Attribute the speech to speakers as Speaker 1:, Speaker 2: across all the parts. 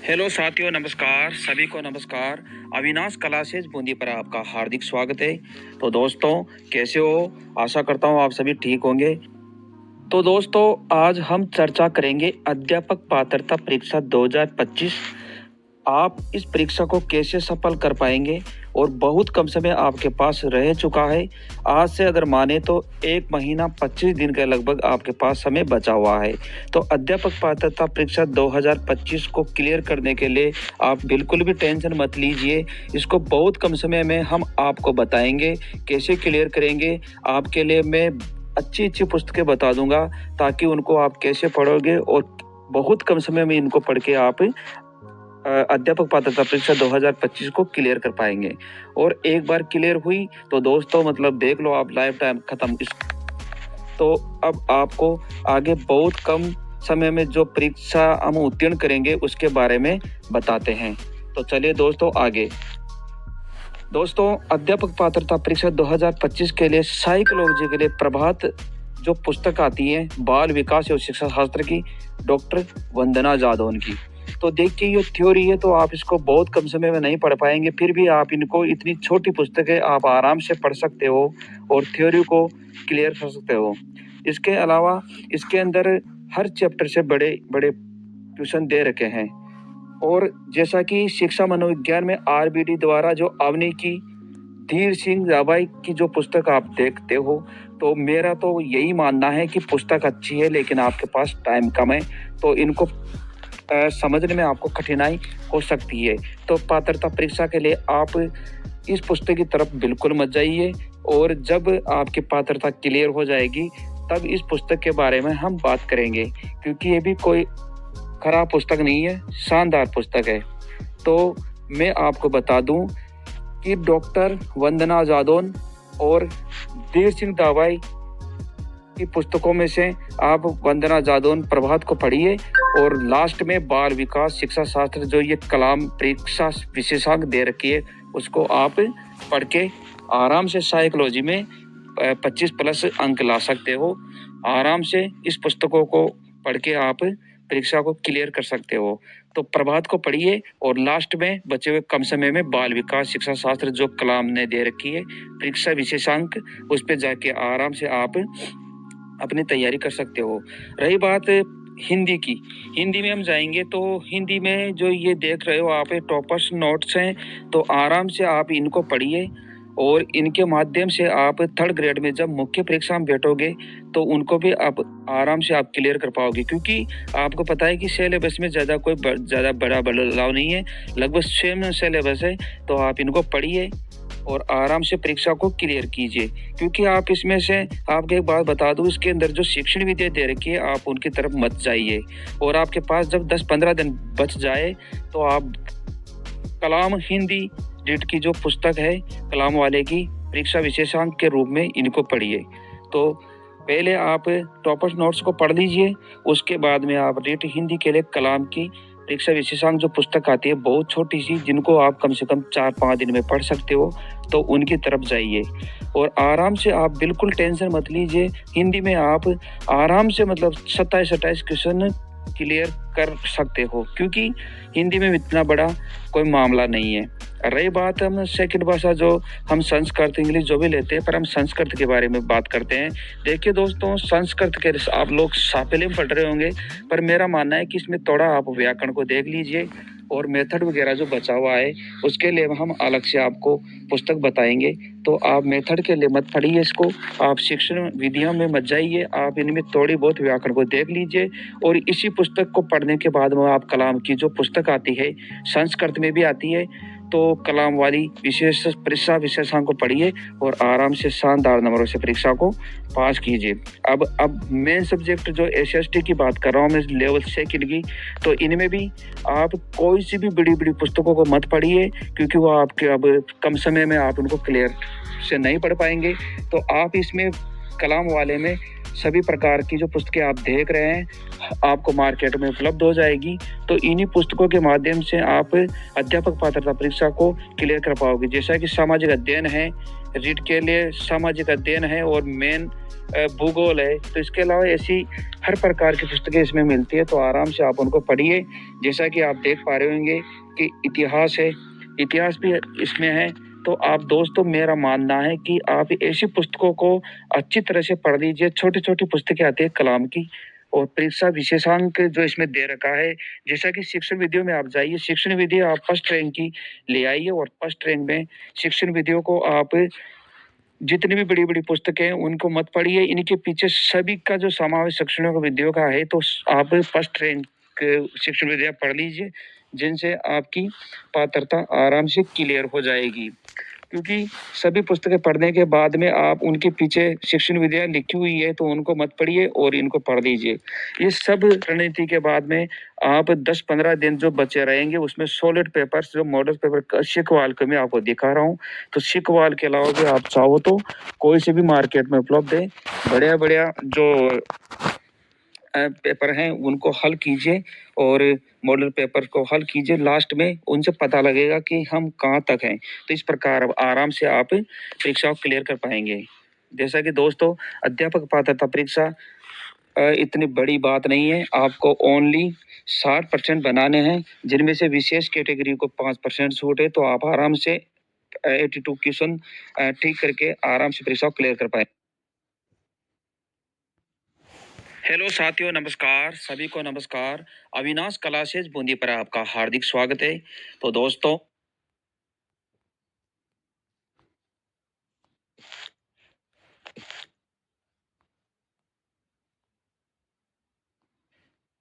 Speaker 1: Hello साथियों, नमस्कार। सभी को नमस्कार। अविनाश क्लासेज बूंदी पर आपका हार्दिक स्वागत है। तो दोस्तों, कैसे हो? आशा करता हूँ आप सभी ठीक होंगे। तो दोस्तों, आज हम चर्चा करेंगे अध्यापक पात्रता परीक्षा 2025। आप इस परीक्षा को कैसे सफल कर पाएंगे और बहुत कम समय आपके पास रह चुका है। आज से अगर माने तो 1 महीना 25 दिन के लगभग आपके पास समय बचा हुआ है। तो अध्यापक पात्रता परीक्षा 2025 को क्लियर करने के लिए आप बिल्कुल भी टेंशन मत लीजिए। इसको बहुत कम समय में हम आपको बताएंगे कैसे क्लियर करेंगे। आपके लिए मैं अच्छी पुस्तकें बता दूंगा ताकि उनको आप कैसे पढ़ोगे और बहुत कम समय में इनको पढ़ के आप अध्यापक पात्रता परीक्षा 2025 को क्लियर कर पाएंगे। और एक बार क्लियर हुई तो दोस्तों मतलब देख लो आप लाइफ टाइम खत्म। तो अब आपको आगे बहुत कम समय में जो परीक्षा हम उत्तीर्ण करेंगे उसके बारे में बताते हैं। तो चलिए दोस्तों आगे। दोस्तों, अध्यापक पात्रता परीक्षा 2025 के लिए साइकोलॉजी के लिए प्रभात जो पुस्तक आती है बाल विकास एवं शिक्षा शास्त्र की, डॉक्टर वंदना जादौन की। तो देखिए, ये थ्योरी है तो आप इसको बहुत कम समय में नहीं पढ़ पाएंगे, फिर भी आप इनको इतनी छोटी पुस्तक है आप आराम से पढ़ सकते हो और थ्योरी को क्लियर कर सकते हो। इसके अलावा इसके अंदर हर चैप्टर से बड़े बड़े ट्यूशन दे रखे हैं। और जैसा कि शिक्षा मनोविज्ञान में आरबीडी द्वारा जो अवनी की धीर सिंह रावई की जो पुस्तक आप देखते हो, तो मेरा तो यही मानना है कि पुस्तक अच्छी है लेकिन आपके पास टाइम कम है तो इनको समझने में आपको कठिनाई हो सकती है। तो पात्रता परीक्षा के लिए आप इस पुस्तक की तरफ बिल्कुल मत जाइए और जब आपकी पात्रता क्लियर हो जाएगी तब इस पुस्तक के बारे में हम बात करेंगे, क्योंकि ये भी कोई खराब पुस्तक नहीं है, शानदार पुस्तक है। तो मैं आपको बता दूं कि डॉक्टर वंदना जादौन और धीर सिंह रावई की पुस्तकों में से आप वंदना जादौन प्रभात को पढ़िए और लास्ट में बाल विकास शिक्षा शास्त्र जो ये कलाम परीक्षा विशेषांक दे रखी है उसको आप पढ़ के आराम से साइकोलॉजी में 25+ अंक ला सकते हो। आराम से इस पुस्तकों को पढ़ के आप परीक्षा को क्लियर कर सकते हो। तो प्रभात को पढ़िए और लास्ट में बचे हुए कम समय में बाल विकास शिक्षा शास्त्र जो कलाम ने दे रखी है परीक्षा विशेषांक, उस पर जाके आराम से आप अपनी तैयारी कर सकते हो। रही बात हिंदी की, हिंदी में हम जाएंगे तो हिंदी में जो ये देख रहे हो आप टॉपर्स नोट्स हैं, तो आराम से आप इनको पढ़िए और इनके माध्यम से आप 3rd ग्रेड में जब मुख्य परीक्षा में बैठोगे तो उनको भी आप आराम से आप क्लियर कर पाओगे, क्योंकि आपको पता है कि सिलेबस में ज़्यादा बड़ा बदलाव नहीं है, लगभग सेम सिलेबस है। तो आप इनको पढ़िए और आराम से परीक्षा को क्लियर कीजिए, क्योंकि आप इसमें से आपको एक बात बता दूं, इसके अंदर जो शिक्षण विद्या दे रखी है आप उनकी तरफ मत जाइए। और आपके पास जब 10-15 दिन बच जाए तो आप कलाम हिंदी रीड की जो पुस्तक है कलाम वाले की परीक्षा विशेषांक के रूप में इनको पढ़िए। तो पहले आप टॉपर्स नोट्स को पढ़ लीजिए, उसके बाद में आप रीड हिंदी के लिए कलाम की परीक्षा विशेषांक जो पुस्तक आती है बहुत छोटी सी, जिनको आप कम से कम 4-5 दिन में पढ़ सकते हो, तो उनकी तरफ जाइए और आराम से आप बिल्कुल टेंशन मत लीजिए। हिंदी में आप आराम से मतलब 27-28 क्वेश्चन क्लियर कर सकते हो, क्योंकि हिंदी में इतना बड़ा कोई मामला नहीं है। रही बात हम सेकंड भाषा जो हम संस्कृत इंग्लिश जो भी लेते हैं, पर हम संस्कृत के बारे में बात करते हैं। देखिए दोस्तों, संस्कृत के आप लोग साफल्य में पढ़ रहे होंगे, पर मेरा मानना है कि इसमें थोड़ा आप व्याकरण को देख लीजिए और मेथड वगैरह जो बचा हुआ है उसके लिए हम अलग से आपको पुस्तक बताएंगे। तो आप मेथड के लिए मत पढ़िए इसको, आप शिक्षण विधियों में मत जाइए, आप इनमें थोड़ी बहुत व्याकरण को देख लीजिए और इसी पुस्तक को पढ़ने के बाद में आप कलाम की जो पुस्तक आती है संस्कृत में भी आती है, तो कलाम वाली विशेष परीक्षा विशेषांक को पढ़िए और आराम से शानदार नंबरों से परीक्षा को पास कीजिए। अब मेन सब्जेक्ट जो एसएसटी की बात कर रहा हूँ मैं, लेवल 2 की, तो इनमें भी आप कोई सी भी बड़ी पुस्तकों को मत पढ़िए, क्योंकि वो आपके अब कम समय में आप उनको क्लियर से नहीं पढ़ पाएंगे। तो आप इसमें कलाम वाले में सभी प्रकार की जो पुस्तकें आप देख रहे हैं आपको मार्केट में उपलब्ध हो जाएगी। तो इन्हीं पुस्तकों के माध्यम से आप अध्यापक पात्रता परीक्षा को क्लियर कर पाओगे। जैसा कि सामाजिक अध्ययन है, रीट के लिए सामाजिक अध्ययन है और मेन भूगोल है। तो इसके अलावा ऐसी हर प्रकार की पुस्तकें इसमें मिलती है, तो आराम से आप उनको पढ़िए। जैसा कि आप देख पा रहे होंगे कि इतिहास है, इतिहास भी इसमें है। तो आप दोस्तों, मेरा मानना है कि आप ऐसी पुस्तकों को अच्छी तरह से पढ़ लीजिए। छोटी-छोटी पुस्तकें आती है कलाम की और परीक्षा विशेषांक जो इसमें दे रखा है। जैसा कि शिक्षण विधियों में आप जाइए, शिक्षण विधि आप फर्स्ट रैंक की ले आइए और फर्स्ट रैंक में शिक्षण विधियों को आप जितनी भी बड़ी-बड़ी पुस्तकें हैं उनको मत पढ़िए। इनके पीछे सभी का जो समावेश शिक्षणों विधियों का है, तो आप फर्स्ट रैंक शिक्षण विधियाँ पढ़ लीजिए, जिनसे आपकी पात्रता आराम से क्लियर हो जाएगी। क्योंकि सभी पुस्तकें पढ़ने के बाद में आप उनके पीछे शिक्षण विधियाँ लिखी हुई है, तो उनको मत पढ़िए और इनको पढ़ लीजिए। ये सब रणनीति के बाद में आप 10-15 दिन जो बचे रहेंगे, उसमें सॉलिड पेपर्स जो मॉडल पेपर का शिकवाल का मैं आपको दिखा रहा हूँ। तो शिकवाल के अलावा भी आप चाहो तो कोई से भी मार्केट में उपलब्ध है, बढ़िया-बढ़िया जो पेपर हैं उनको हल कीजिए और मॉडल पेपर को हल कीजिए। लास्ट में उनसे पता लगेगा कि हम कहाँ तक हैं। तो इस प्रकार अब आराम से आप परीक्षा को क्लियर कर पाएँगे। जैसा कि दोस्तों, अध्यापक पात्रता परीक्षा इतनी बड़ी बात नहीं है। आपको ओनली 60% बनाने हैं, जिनमें से विशेष कैटेगरी को 5% छूट है। तो आप आराम से 82 क्वेश्चन ठीक करके आराम से परीक्षा को क्लियर कर पाएँ। हेलो साथियों, नमस्कार। सभी को नमस्कार। अविनाश क्लासेस बूंदी पर आपका हार्दिक स्वागत है। तो दोस्तों,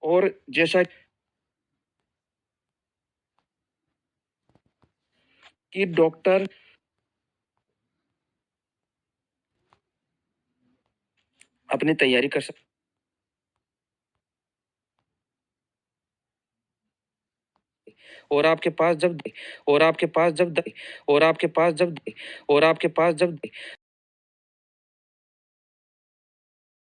Speaker 1: और जैसा कि डॉक्टर अपनी तैयारी कर सक और आपके पास जब और आपके पास जब और आपके पास जब और आपके पास जब